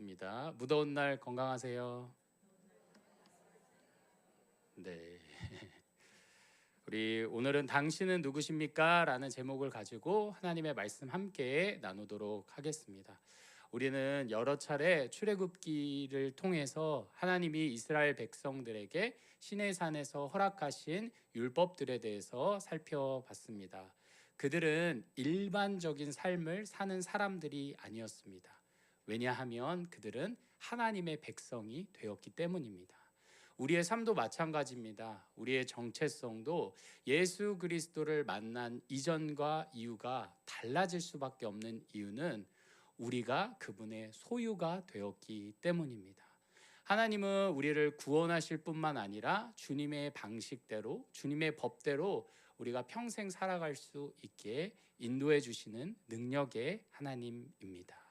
반갑습니다. 무더운 날 건강하세요. 네. 우리 오늘은 당신은 누구십니까? 라는 제목을 가지고 하나님의 말씀 함께 나누도록 하겠습니다. 우리는 여러 차례 출애굽기를 통해서 하나님이 이스라엘 백성들에게 시내산에서 허락하신 율법들에 대해서 살펴봤습니다. 그들은 일반적인 삶을 사는 사람들이 아니었습니다. 왜냐하면 그들은 하나님의 백성이 되었기 때문입니다. 우리의 삶도 마찬가지입니다. 우리의 정체성도 예수 그리스도를 만난 이전과 이후가 달라질 수밖에 없는 이유는 우리가 그분의 소유가 되었기 때문입니다. 하나님은 우리를 구원하실 뿐만 아니라 주님의 방식대로, 주님의 법대로 우리가 평생 살아갈 수 있게 인도해 주시는 능력의 하나님입니다.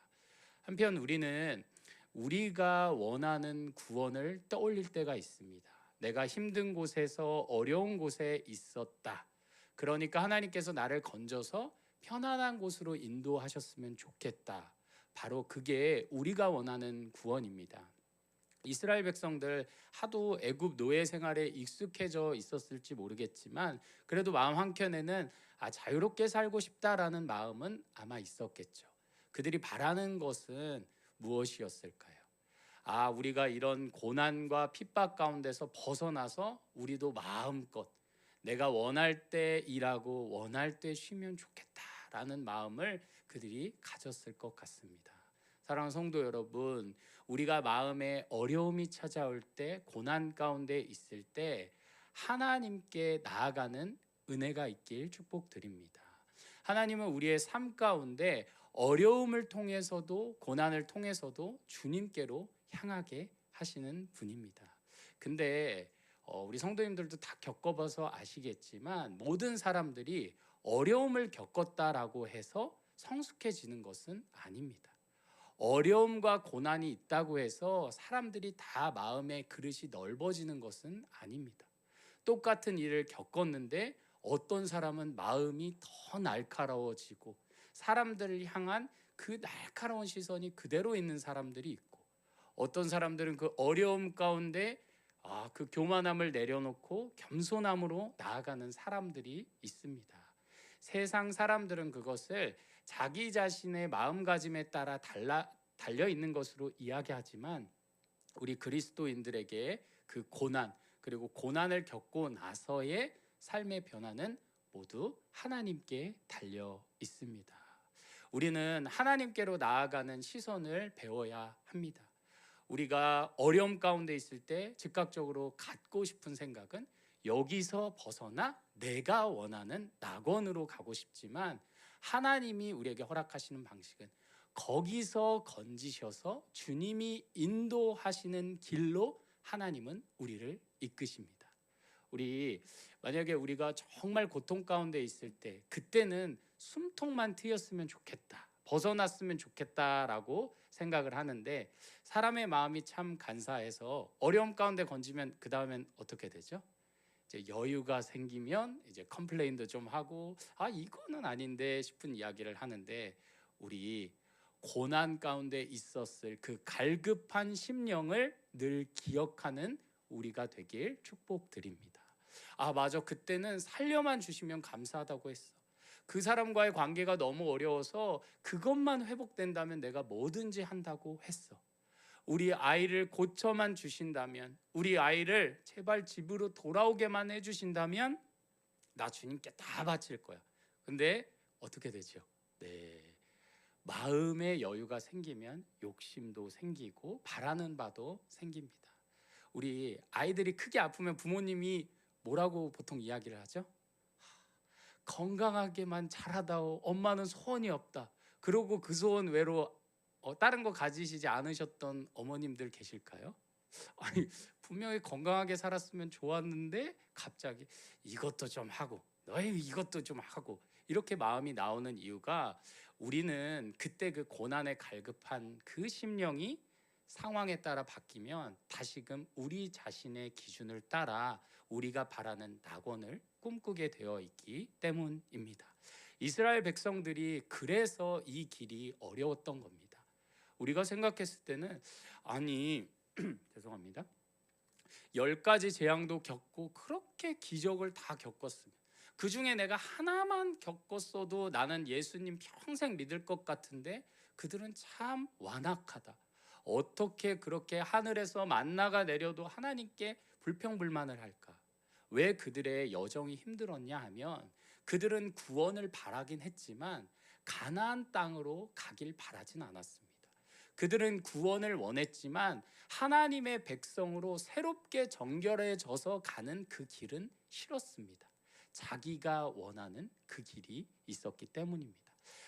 한편 우리는 우리가 원하는 구원을 떠올릴 때가 있습니다. 내가 힘든 곳에서 어려운 곳에 있었다. 그러니까 하나님께서 나를 건져서 편안한 곳으로 인도하셨으면 좋겠다. 바로 그게 우리가 원하는 구원입니다. 이스라엘 백성들 하도 애굽 노예 생활에 익숙해져 있었을지 모르겠지만 그래도 마음 한켠에는 자유롭게 살고 싶다라는 마음은 아마 있었겠죠. 그들이 바라는 것은 무엇이었을까요? 우리가 이런 고난과 핍박 가운데서 벗어나서 우리도 마음껏 내가 원할 때 일하고 원할 때 쉬면 좋겠다라는 마음을 그들이 가졌을 것 같습니다. 사랑하는 성도 여러분, 우리가 마음에 어려움이 찾아올 때, 고난 가운데 있을 때 하나님께 나아가는 은혜가 있길 축복드립니다. 하나님은 우리의 삶 가운데 어려움을 통해서도 고난을 통해서도 주님께로 향하게 하시는 분입니다. 근데 우리 성도님들도 다 겪어봐서 아시겠지만 모든 사람들이 어려움을 겪었다라고 해서 성숙해지는 것은 아닙니다. 어려움과 고난이 있다고 해서 사람들이 다 마음의 그릇이 넓어지는 것은 아닙니다. 똑같은 일을 겪었는데 어떤 사람은 마음이 더 날카로워지고 사람들을 향한 그 날카로운 시선이 그대로 있는 사람들이 있고 어떤 사람들은 그 어려움 가운데 그 교만함을 내려놓고 겸손함으로 나아가는 사람들이 있습니다. 세상 사람들은 그것을 자기 자신의 마음가짐에 따라 달려 있는 것으로 이야기하지만 우리 그리스도인들에게 그 고난 그리고 고난을 겪고 나서의 삶의 변화는 모두 하나님께 달려 있습니다. 우리는 하나님께로 나아가는 시선을 배워야 합니다. 우리가 어려움 가운데 있을 때 즉각적으로 갖고 싶은 생각은 여기서 벗어나 내가 원하는 낙원으로 가고 싶지만 하나님이 우리에게 허락하시는 방식은 거기서 건지셔서 주님이 인도하시는 길로 하나님은 우리를 이끄십니다. 만약에 우리가 정말 고통 가운데 있을 때 그때는 숨통만 트였으면 좋겠다. 벗어났으면 좋겠다라고 생각을 하는데 사람의 마음이 참 간사해서 어려움 가운데 건지면 그 다음엔 어떻게 되죠? 이제 여유가 생기면 이제 컴플레인도 좀 하고 이거는 아닌데 싶은 이야기를 하는데 우리 고난 가운데 있었을 그 갈급한 심령을 늘 기억하는 우리가 되길 축복드립니다. 맞아. 그때는 살려만 주시면 감사하다고 했어. 그 사람과의 관계가 너무 어려워서 그것만 회복된다면 내가 뭐든지 한다고 했어. 우리 아이를 고쳐만 주신다면, 우리 아이를 제발 집으로 돌아오게만 해주신다면 나 주님께 다 바칠 거야. 근데 어떻게 되죠? 네, 마음의 여유가 생기면 욕심도 생기고 바라는 바도 생깁니다. 우리 아이들이 크게 아프면 부모님이 뭐라고 보통 이야기를 하죠? 건강하게만 자라다오. 엄마는 소원이 없다. 그러고 그 소원 외로 다른 거 가지시지 않으셨던 어머님들 계실까요? 아니, 분명히 건강하게 살았으면 좋았는데 갑자기 이것도 좀 하고 너희 이것도 좀 하고 이렇게 마음이 나오는 이유가 우리는 그때 그 고난에 갈급한 그 심령이 상황에 따라 바뀌면 다시금 우리 자신의 기준을 따라 우리가 바라는 낙원을 꿈꾸게 되어 있기 때문입니다. 이스라엘 백성들이 그래서 이 길이 어려웠던 겁니다. 우리가 생각했을 때는 아니 죄송합니다. 10가지 재앙도 겪고 그렇게 기적을 다 겪었으면 그 중에 내가 하나만 겪었어도 나는 예수님 평생 믿을 것 같은데 그들은 참 완악하다. 어떻게 그렇게 하늘에서 만나가 내려도 하나님께 불평불만을 할까? 왜 그들의 여정이 힘들었냐 하면 그들은 구원을 바라긴 했지만 가나안 땅으로 가길 바라진 않았습니다. 그들은 구원을 원했지만 하나님의 백성으로 새롭게 정결해져서 가는 그 길은 싫었습니다. 자기가 원하는 그 길이 있었기 때문입니다.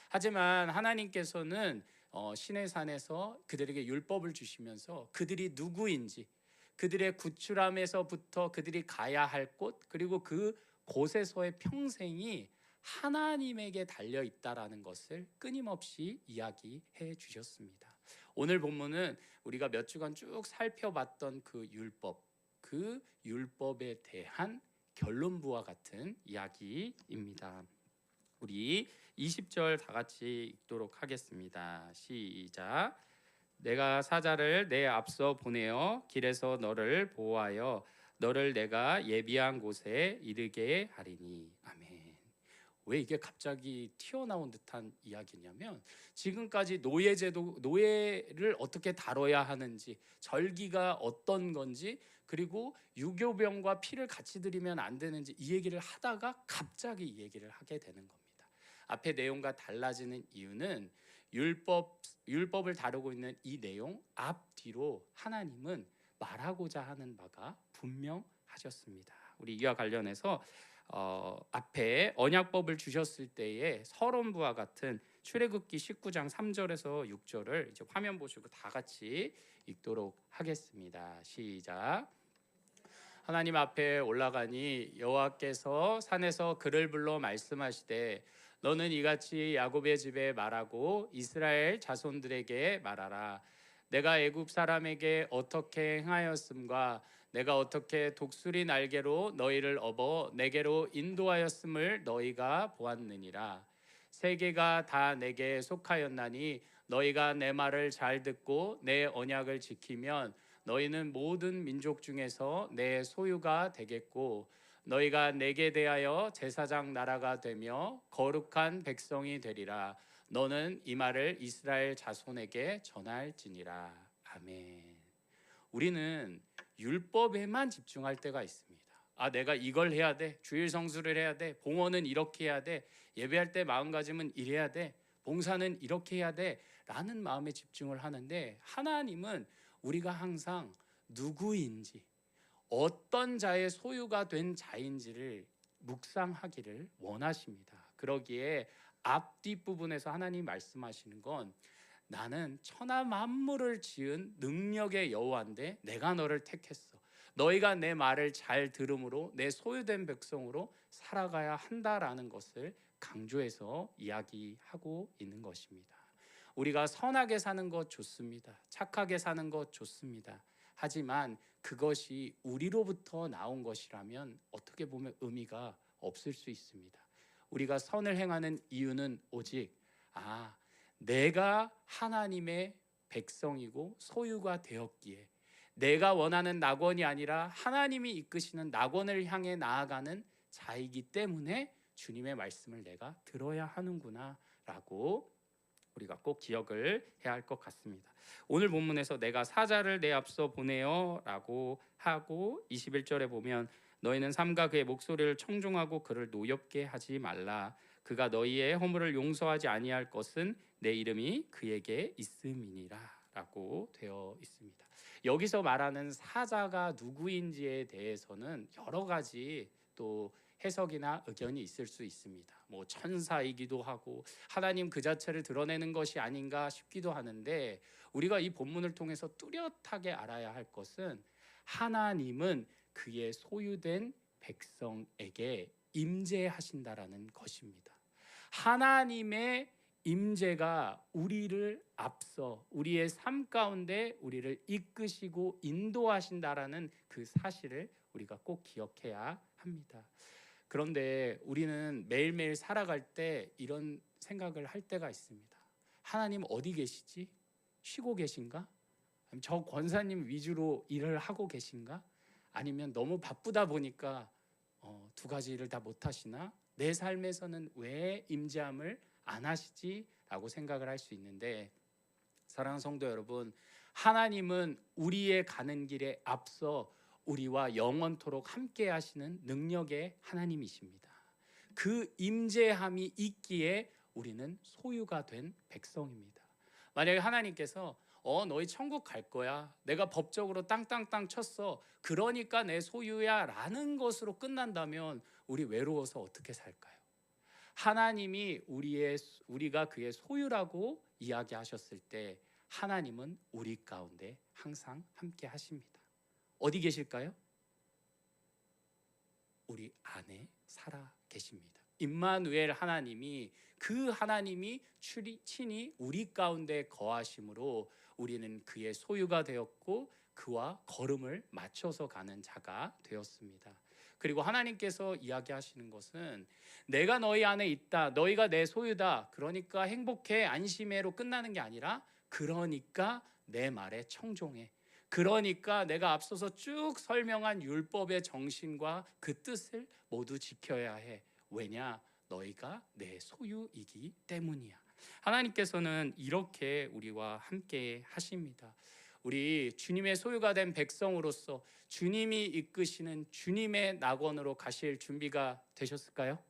하지만 하나님께서는 시내산에서 그들에게 율법을 주시면서 그들이 누구인지, 그들의 구출함에서부터 그들이 가야 할 곳, 그리고 그 곳에서의 평생이 하나님에게 달려 있다라는 것을 끊임없이 이야기해 주셨습니다. 오늘 본문은 우리가 몇 주간 쭉 살펴봤던 그 율법에 대한 결론부와 같은 이야기입니다. 우리 20절 다 같이 읽도록 하겠습니다. 시작. 내가 사자를 내 앞서 보내어 길에서 너를 보호하여 너를 내가 예비한 곳에 이르게 하리니. 아멘. 왜 이게 갑자기 튀어나온 듯한 이야기냐면 지금까지 노예를 어떻게 다뤄야 하는지, 절기가 어떤 건지, 그리고 유교병과 피를 같이 들이면 안 되는지 이 얘기를 하다가 갑자기 이 얘기를 하게 되는 겁니다. 앞에 내용과 달라지는 이유는 율법을 다루고 있는 이 내용 앞뒤로 하나님은 말하고자 하는 바가 분명하셨습니다. 우리 이와 관련해서 앞에 언약법을 주셨을 때의 서론부와 같은 출애굽기 19장 3절에서 6절을 이제 화면 보시고 다 같이 읽도록 하겠습니다. 시작. 하나님 앞에 올라가니 여호와께서 산에서 그를 불러 말씀하시되 너는 이같이 야곱의 집에 말하고 이스라엘 자손들에게 말하라. 내가 애굽 사람에게 어떻게 행하였음과 내가 어떻게 독수리 날개로 너희를 업어 내게로 인도하였음을 너희가 보았느니라. 세계가 다 내게 속하였나니 너희가 내 말을 잘 듣고 내 언약을 지키면 너희는 모든 민족 중에서 내 소유가 되겠고 너희가 내게 대하여 제사장 나라가 되며 거룩한 백성이 되리라. 너는 이 말을 이스라엘 자손에게 전할지니라. 아멘. 우리는 율법에만 집중할 때가 있습니다. 내가 이걸 해야 돼. 주일 성수를 해야 돼. 봉헌은 이렇게 해야 돼. 예배할 때 마음가짐은 이래야 돼. 봉사는 이렇게 해야 돼. 라는 마음에 집중을 하는데 하나님은 우리가 항상 누구인지 어떤 자의 소유가 된 자인지를 묵상하기를 원하십니다. 그러기에 앞뒷부분에서 하나님 말씀하시는 건 나는 천하 만물을 지은 능력의 여호와인데 내가 너를 택했어. 너희가 내 말을 잘 들음으로 내 소유된 백성으로 살아가야 한다라는 것을 강조해서 이야기하고 있는 것입니다. 우리가 선하게 사는 것 좋습니다. 착하게 사는 것 좋습니다. 하지만 그것이 우리로부터 나온 것이라면 어떻게 보면 의미가 없을 수 있습니다. 우리가 선을 행하는 이유는 오직 내가 하나님의 백성이고 소유가 되었기에 내가 원하는 낙원이 아니라 하나님이 이끄시는 낙원을 향해 나아가는 자이기 때문에 주님의 말씀을 내가 들어야 하는구나 라고 우리가 꼭 기억을 해야 할 것 같습니다. 오늘 본문에서 내가 사자를 내 앞서 보내어 라고 하고 21절에 보면 너희는 삼가 그의 목소리를 청종하고 그를 노엽게 하지 말라. 그가 너희의 허물을 용서하지 아니할 것은 내 이름이 그에게 있음이니라 라고 되어 있습니다. 여기서 말하는 사자가 누구인지에 대해서는 여러 가지 또 해석이나 의견이 있을 수 있습니다. 천사이기도 하고 하나님 그 자체를 드러내는 것이 아닌가 싶기도 하는데 우리가 이 본문을 통해서 뚜렷하게 알아야 할 것은 하나님은 그의 소유된 백성에게 임재하신다라는 것입니다. 하나님의 임재가 우리를 앞서 우리의 삶 가운데 우리를 이끄시고 인도하신다라는 그 사실을 우리가 꼭 기억해야 합니다. 그런데 우리는 매일매일 살아갈 때 이런 생각을 할 때가 있습니다. 하나님 어디 계시지? 쉬고 계신가? 아니면 저 권사님 위주로 일을 하고 계신가? 아니면 너무 바쁘다 보니까 두 가지 일을 다 못하시나? 내 삶에서는 왜 임재함을 안 하시지? 라고 생각을 할 수 있는데, 사랑하는 성도 여러분, 하나님은 우리의 가는 길에 앞서 우리와 영원토록 함께 하시는 능력의 하나님이십니다. 그 임재함이 있기에 우리는 소유가 된 백성입니다. 만약에 하나님께서 너희 천국 갈 거야, 내가 법적으로 땅땅땅 쳤어, 그러니까 내 소유야 라는 것으로 끝난다면 우리 외로워서 어떻게 살까요? 하나님이 우리가 그의 소유라고 이야기하셨을 때 하나님은 우리 가운데 항상 함께 하십니다. 어디 계실까요? 우리 안에 살아 계십니다. 임마누엘 하나님이, 그 하나님이 친히 우리 가운데 거하심으로 우리는 그의 소유가 되었고 그와 걸음을 맞춰서 가는 자가 되었습니다. 그리고 하나님께서 이야기하시는 것은 내가 너희 안에 있다, 너희가 내 소유다, 그러니까 행복해, 안심해로 끝나는 게 아니라 그러니까 내 말에 청종해, 그러니까 내가 앞서서 쭉 설명한 율법의 정신과 그 뜻을 모두 지켜야 해. 왜냐? 너희가 내 소유이기 때문이야. 하나님께서는 이렇게 우리와 함께 하십니다. 우리 주님의 소유가 된 백성으로서 주님이 이끄시는 주님의 낙원으로 가실 준비가 되셨을까요?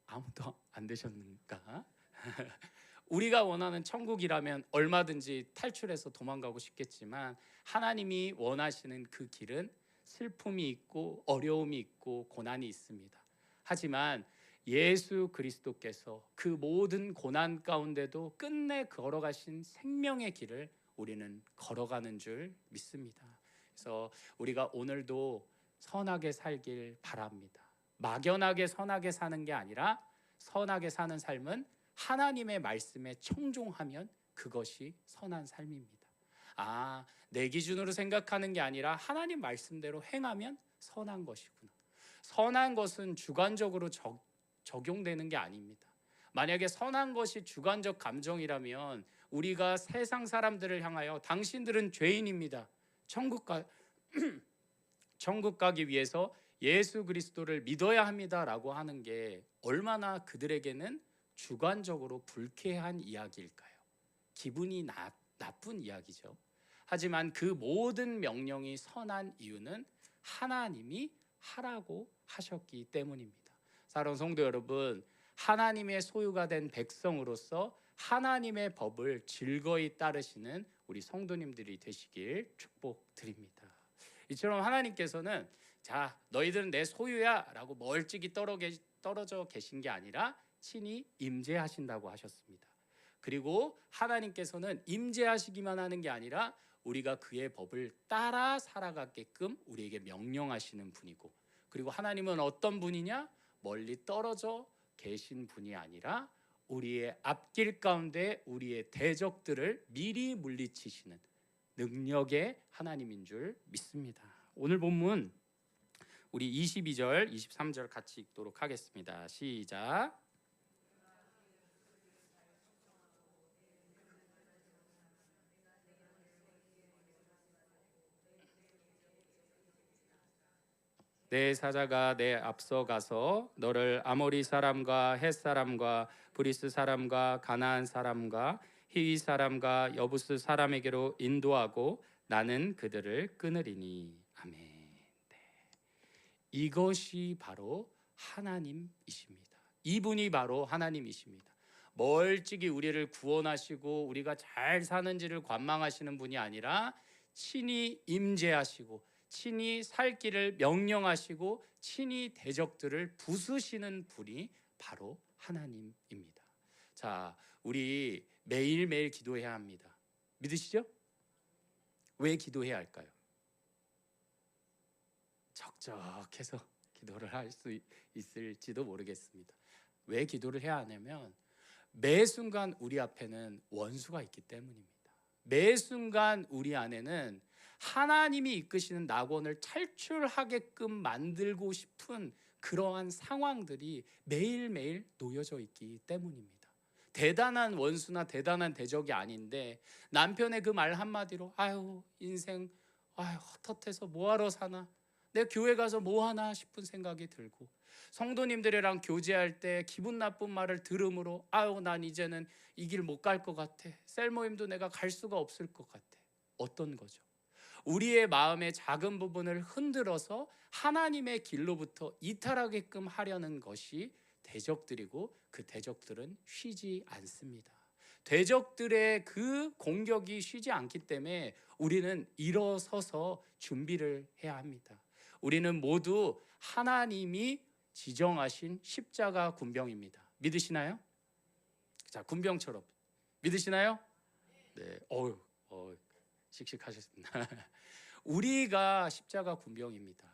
아무도 안 되셨는가? 우리가 원하는 천국이라면 얼마든지 탈출해서 도망가고 싶겠지만 하나님이 원하시는 그 길은 슬픔이 있고 어려움이 있고 고난이 있습니다. 하지만 예수 그리스도께서 그 모든 고난 가운데도 끝내 걸어가신 생명의 길을 우리는 걸어가는 줄 믿습니다. 그래서 우리가 오늘도 선하게 살길 바랍니다. 막연하게 선하게 사는 게 아니라 선하게 사는 삶은 하나님의 말씀에 청종하면 그것이 선한 삶입니다. 내 기준으로 생각하는 게 아니라 하나님 말씀대로 행하면 선한 것이구나. 선한 것은 주관적으로 적용되는 게 아닙니다. 만약에 선한 것이 주관적 감정이라면 우리가 세상 사람들을 향하여 당신들은 죄인입니다, 천국 가기 위해서 예수 그리스도를 믿어야 합니다라고 하는 게 얼마나 그들에게는 주관적으로 불쾌한 이야기일까요? 기분이 나쁜 이야기죠. 하지만 그 모든 명령이 선한 이유는 하나님이 하라고 하셨기 때문입니다. 사랑하는 성도 여러분, 하나님의 소유가 된 백성으로서 하나님의 법을 즐거이 따르시는 우리 성도님들이 되시길 축복드립니다. 이처럼 하나님께서는 자, 너희들은 내 소유야 라고 멀찍이 떨어져 계신 게 아니라 친히 임재하신다고 하셨습니다. 그리고 하나님께서는 임재하시기만 하는 게 아니라 우리가 그의 법을 따라 살아가게끔 우리에게 명령하시는 분이고, 그리고 하나님은 어떤 분이냐? 멀리 떨어져 계신 분이 아니라 우리의 앞길 가운데 우리의 대적들을 미리 물리치시는 능력의 하나님인 줄 믿습니다. 오늘 본문 우리 22절, 23절 같이 읽도록 하겠습니다. 시작. 내 사자가 내 앞서 가서 너를 아모리 사람과 헷 사람과 브리스 사람과 가나안 사람과 히위 사람과 여부스 사람에게로 인도하고 나는 그들을 끊으리니. 아멘. 네. 이것이 바로 하나님이십니다. 이분이 바로 하나님이십니다. 멀찍이 우리를 구원하시고 우리가 잘 사는지를 관망하시는 분이 아니라 친히 임재하시고 친히 살 길을 명령하시고 친히 대적들을 부수시는 분이 바로 하나님입니다. 자, 우리 매일매일 기도해야 합니다. 믿으시죠? 왜 기도해야 할까요? 적적해서 기도를 할 수 있을지도 모르겠습니다. 왜 기도를 해야 하냐면 매 순간 우리 앞에는 원수가 있기 때문입니다. 매 순간 우리 안에는 하나님이 이끄시는 낙원을 탈출하게끔 만들고 싶은 그러한 상황들이 매일매일 놓여져 있기 때문입니다. 대단한 원수나 대단한 대적이 아닌데 남편의 그 말 한마디로 아유 인생 아유 헛헛해서 뭐하러 사나, 내 교회 가서 뭐하나 싶은 생각이 들고, 성도님들이랑 교제할 때 기분 나쁜 말을 들음으로 아유 난 이제는 이 길 못 갈 것 같아, 셀 모임도 내가 갈 수가 없을 것 같아. 어떤 거죠? 우리의 마음의 작은 부분을 흔들어서 하나님의 길로부터 이탈하게끔 하려는 것이 대적들이고, 그 대적들은 쉬지 않습니다. 대적들의 그 공격이 쉬지 않기 때문에 우리는 일어서서 준비를 해야 합니다. 우리는 모두 하나님이 지정하신 십자가 군병입니다. 믿으시나요? 자, 군병처럼 믿으시나요? 네, 씩씩하셨습니다. 우리가 십자가 군병입니다.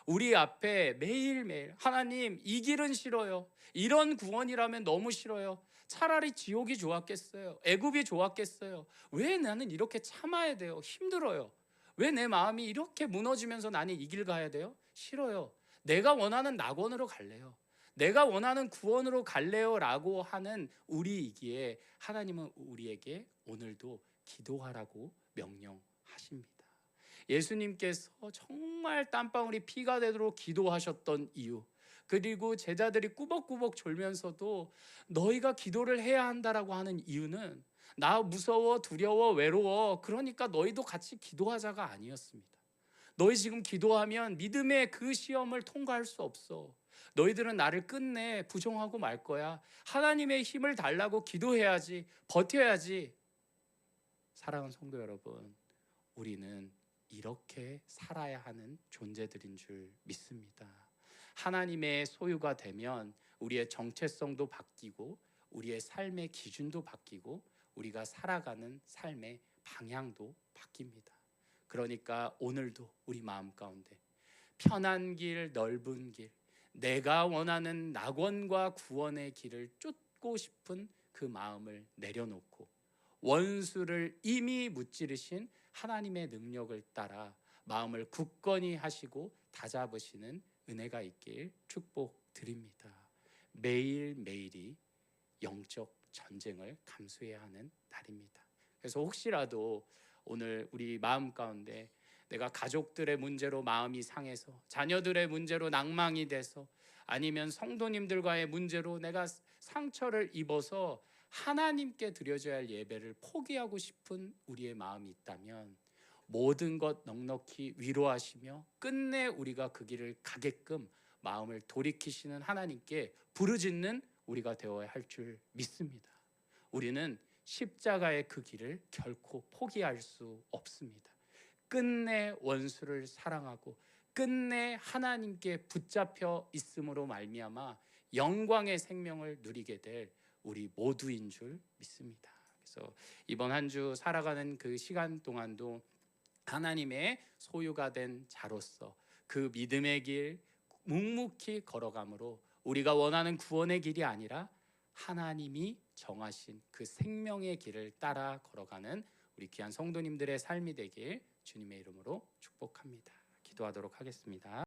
우리 앞에 매일매일 하나님 이 길은 싫어요, 이런 구원이라면 너무 싫어요, 차라리 지옥이 좋았겠어요, 애굽이 좋았겠어요, 왜 나는 이렇게 참아야 돼요, 힘들어요, 왜 내 마음이 이렇게 무너지면서 나는 이 길 가야 돼요, 싫어요, 내가 원하는 낙원으로 갈래요, 내가 원하는 구원으로 갈래요 라고 하는 우리이기에 하나님은 우리에게 오늘도 기도하라고 명령하십니다. 예수님께서 정말 땀방울이 피가 되도록 기도하셨던 이유, 그리고 제자들이 꾸벅꾸벅 졸면서도 너희가 기도를 해야 한다라고 하는 이유는 나 무서워, 두려워, 외로워, 그러니까 너희도 같이 기도하자가 아니었습니다. 너희 지금 기도하면 믿음의 그 시험을 통과할 수 없어, 너희들은 나를 끝내 부정하고 말 거야, 하나님의 힘을 달라고 기도해야지, 버텨야지. 사랑하는 성도 여러분, 우리는 이렇게 살아야 하는 존재들인 줄 믿습니다. 하나님의 소유가 되면 우리의 정체성도 바뀌고, 우리의 삶의 기준도 바뀌고, 우리가 살아가는 삶의 방향도 바뀝니다. 그러니까 오늘도 우리 마음 가운데 편한 길, 넓은 길, 내가 원하는 낙원과 구원의 길을 쫓고 싶은 그 마음을 내려놓고 원수를 이미 무찌르신 하나님의 능력을 따라 마음을 굳건히 하시고 다잡으시는 은혜가 있길 축복드립니다. 매일매일이 영적 전쟁을 감수해야 하는 날입니다. 그래서 혹시라도 오늘 우리 마음 가운데 내가 가족들의 문제로 마음이 상해서, 자녀들의 문제로 낭망이 돼서, 아니면 성도님들과의 문제로 내가 상처를 입어서 하나님께 드려져야 할 예배를 포기하고 싶은 우리의 마음이 있다면 모든 것 넉넉히 위로하시며 끝내 우리가 그 길을 가게끔 마음을 돌이키시는 하나님께 부르짖는 우리가 되어야 할 줄 믿습니다. 우리는 십자가의 그 길을 결코 포기할 수 없습니다. 끝내 원수를 사랑하고 끝내 하나님께 붙잡혀 있음으로 말미암아 영광의 생명을 누리게 될 우리 모두인 줄 믿습니다. 그래서 이번 한 주 살아가는 그 시간 동안도 하나님의 소유가 된 자로서 그 믿음의 길 묵묵히 걸어가므로 우리가 원하는 구원의 길이 아니라 하나님이 정하신 그 생명의 길을 따라 걸어가는 우리 귀한 성도님들의 삶이 되길 주님의 이름으로 축복합니다. 기도하도록 하겠습니다.